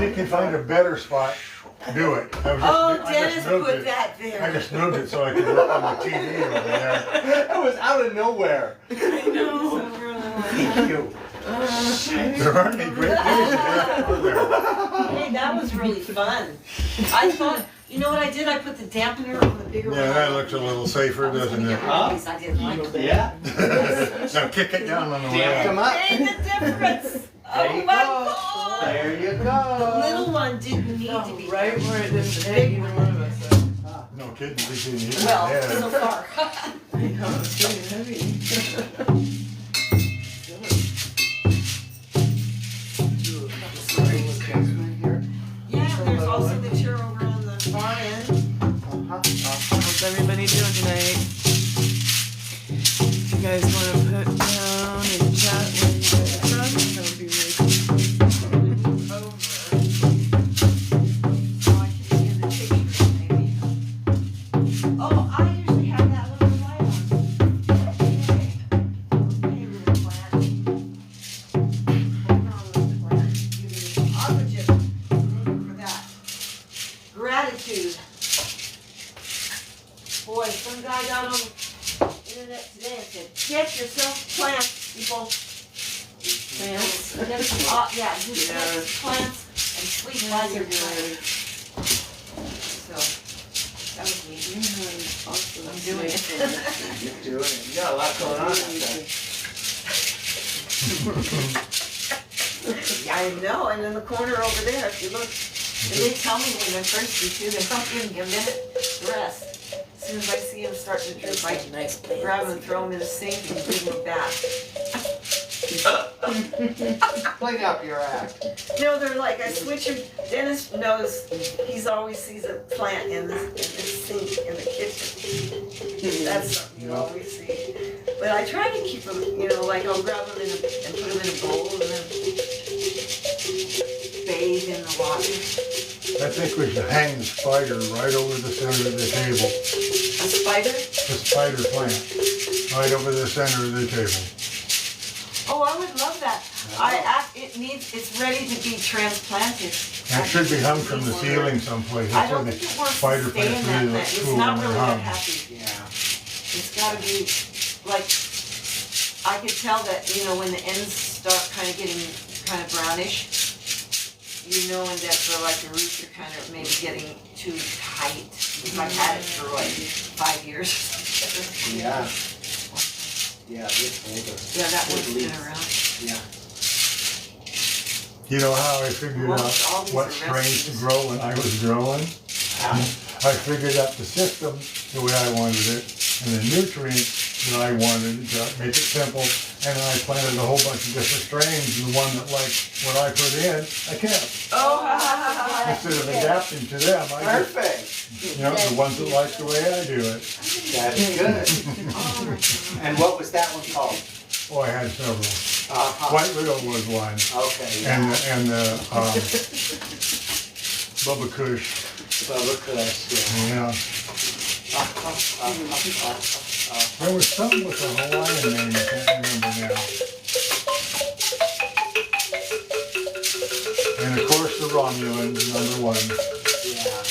you can find a better spot, do it. Oh, Dennis put that I there. just moved it so I could look on the TV over there. That was out of nowhere. I know. Thank you. There aren't any great days there. Hey, that was really fun. I thought, you know what I did? I put the dampener on the bigger one. Yeah, that looks a little safer, doesn't it? I didn't like it. Yeah. Now kick it down on the way Damped them out. up. Made the difference. There Oh you my go. God. There you The go. little one didn't need to be. Right where it didn't hit either one of us. No kidding, we didn't hit Well, it. so far. I know, it's getting heavy. Yeah, there's also the chair over on the far end. How's everybody doing tonight? If you guys want to put down and chat when you guys are done, that would be really cool. So I can see the pictures maybe. Oh, I usually have that little light on. Okay, little plant. Hold on, little plant. I would just look for that. Gratitude. Boy, some guy got on the internet today and said, get yourself plants, people. Plants? Yeah, just plants and sweet lizard plants. So, that was neat. I'm doing it. You're doing it. You got a lot going on out there. I know, and in the corner over there, if you look, and they tell me when they're thirsty too, they don't give me a minute to rest. As soon as I see them starting to drip, I grab them and throw them in the sink and give them a bath. Clean up your act. No, they're like, I switch them, Dennis knows, he's always sees a plant in the sink in the kitchen. That's something you always see. But I try to keep them, like I'll grab them and put them in a bowl and then bathe in the water. I think we should hang the spider right over the center of the table. A spider? The spider plant, right over the center of the table. Oh, I would love that. It's ready to be transplanted. And it should be hung from the ceiling someplace. I That's don't where think the it wants spider to stay in plants that really look plant. It's cool not when they're really that hung. happy. Yeah. It's gotta be, like, I could tell that, when the ends start kind of getting kind of brownish, and that the roots are kind of maybe getting too tight. Because I've had it for like 5 years. Yeah. Yeah, it's older. Yeah, that one's Good been leaf. around. Yeah. You know how I figured Most all out these what are strains to recipes. grow when I was growing? I figured out the system the way I wanted it and the nutrients that I wanted to make it simple. And then I planted a whole bunch of different strains, and the one that liked what I put in, I kept. Oh, Instead of adapting to them, I just, Perfect. the ones that like the way I do it. That's good. And what was that one called? Oh, I had several. White Widow was one, Okay, yeah. and the Bubba Kush. Bubba Kush, yeah. Yeah. There was something with a Hawaiian name, I can't remember now. And of course the Romulans, #1. Yeah.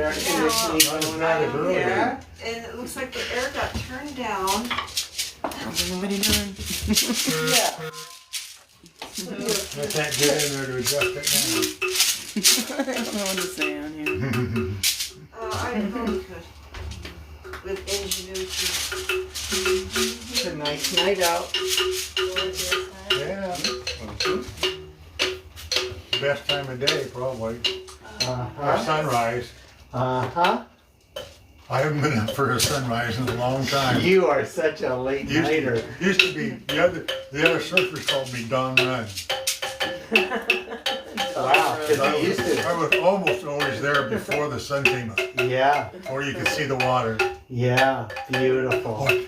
air conditioning Not as going bad as on earlier. there. And it looks like the air got turned down. How's everybody doing? Yeah. I can't get in there to adjust it I don't know what to say on here. now. I probably could. With ingenuity. It's a nice night out. Yeah. Best time of day, probably. Or Uh-huh. sunrise. Uh-huh. I haven't been up for a sunrise in a long time. You are such a late nighter. Used to be, the other surfers called me Don Run. Wow, because you used to. I was almost always there before the sun came up, Yeah, or you could see the water. yeah, beautiful. Oh, in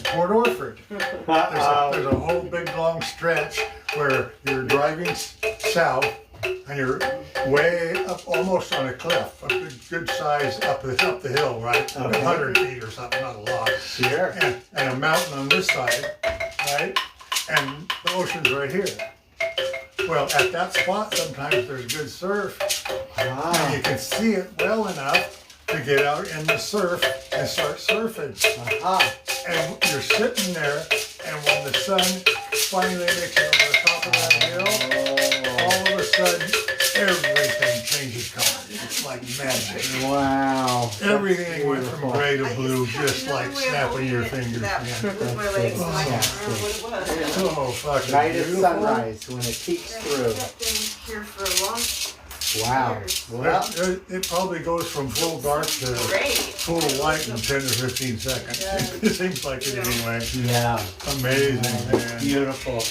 Port Orford, there's Uh-oh. a whole big long stretch where you're driving south and you're way up, almost on a cliff, a good size up the hill, right? Okay. 100 feet or something, not a lot. Sure. And a mountain on this side, right? And the ocean's right here. Well, at that spot, sometimes there's good surf, and you Ah, can see it well enough to get out in the surf and start surfing. aha. And you're sitting there, and when the sun finally makes it over the top of that hill, all of a sudden, everything changes color. It's like magic. Wow. Everything went from Beautiful. gray to I blue, have just no like way of snapping holding your it fingers. that- Man. With my legs, and I can't remember what it was. Oh, fucking Night of beautiful. sunrise when it peeks That through. thing here for a long Wow. Well, It probably goes from full dark to great. full light in 10 or 15 seconds. It seems like it anyway. yeah, Amazing, man. beautiful.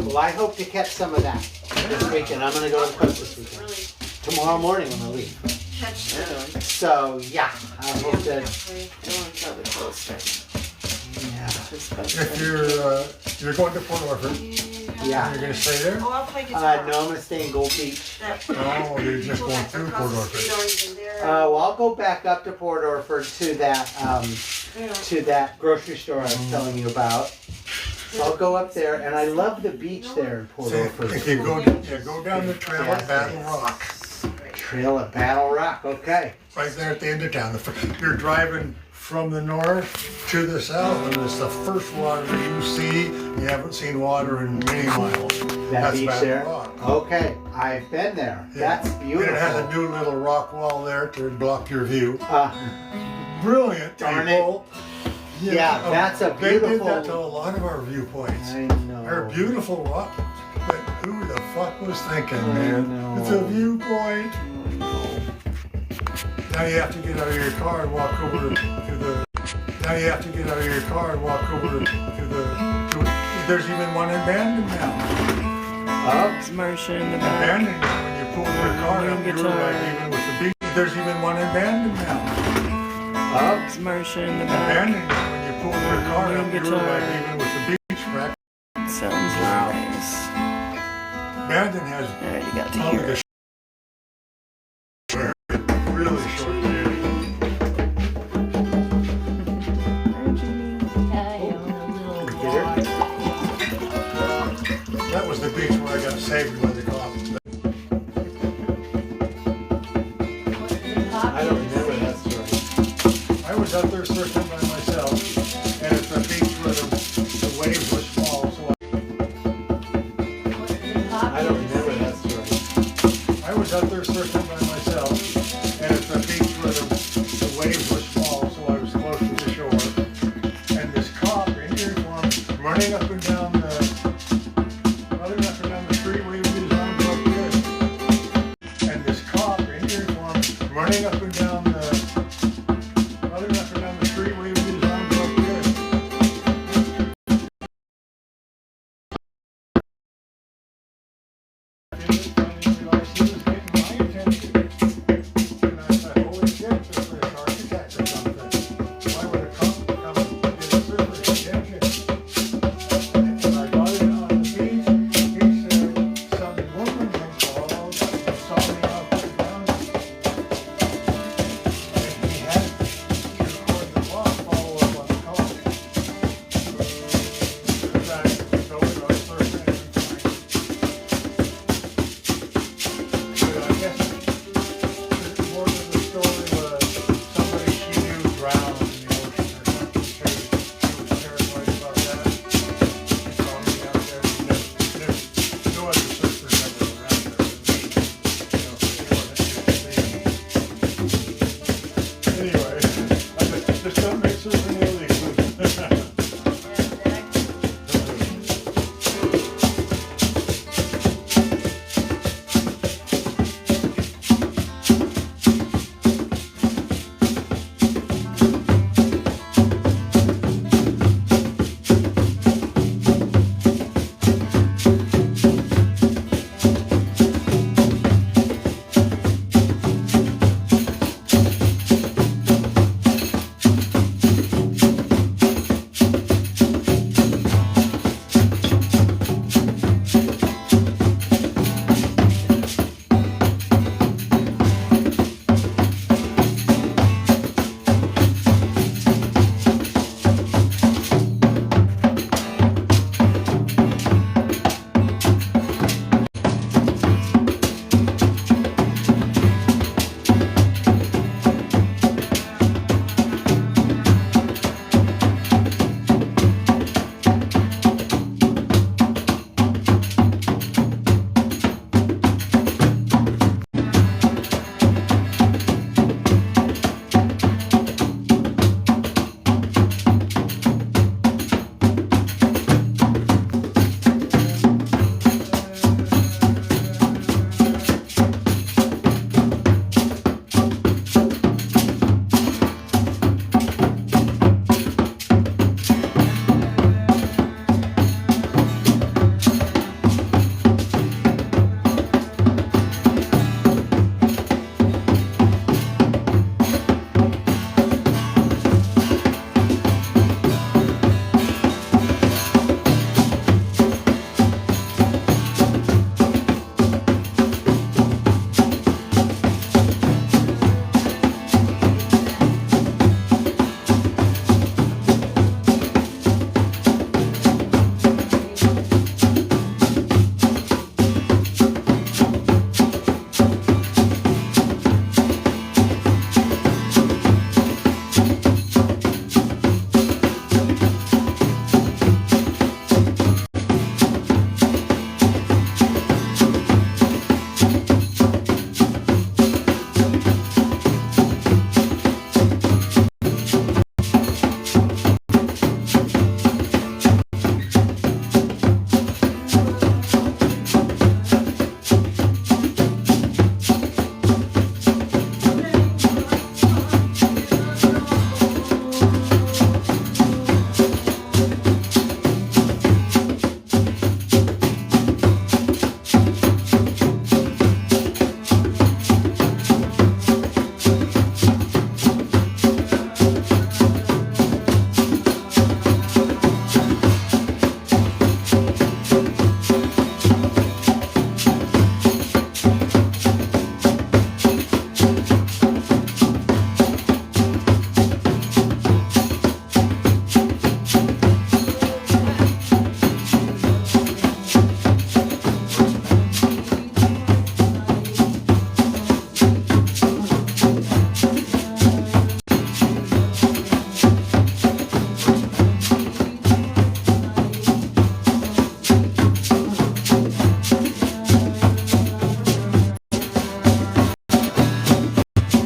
Well, I hope to catch some of that this weekend. I'm gonna go to the coast this weekend. Really Tomorrow morning when I leave. catch the. So, yeah, I hope that, Going probably closer. yeah. If you're going to Port Orford, Yeah. you're gonna stay there? Oh, I'll play guitar. No, I'm gonna stay in Gold Beach. That- Oh, you're just people going that through across Port the Orford. street aren't even there. Well, I'll go back up to Port Orford to that grocery store I was telling you about. I'll go up there, and I love the beach there in Port Orford. If you go down the trail at Battle Rock, Trail at Battle Rock, okay. right there at the end of town. You're driving from the north to the south, and it's the first water you see. You haven't seen water in many miles. That That's beach Battle there? Rock. Okay, I've been there. Yeah. That's And it has a beautiful. new little rock wall there to block your view. Uh, Brilliant, Darn it. people. Yeah, that's a They did that beautiful- to a lot of our viewpoints. I They're know. beautiful rock, but who the fuck was thinking, I man? know. It's a viewpoint. Now you have to get out of your car and walk over to the. Now you have to get out of your car and walk over to the. There's even one in Bandon now. Oh, It's Marcia in the back. Bandon, when you pull your car up, you're like even with the beach. There's even one in Bandon now. oh, It's Marcia in the back. Bandon, when you pull your car up, you're like even with the beach crack. Sounds really nice. Bandon has Alright, you got to probably hear the it. really short beauty. That was the beach where I got saved by the cop. I don't remember that story. I was out there surfing by myself, and it's a beach where the waves were small, so I don't remember that story. I was out there surfing by myself, and it's a beach where the waves were small, so I was close to the shore. And this cop in uniform running up and down the street waving his arms like this. And this cop in uniform running up and down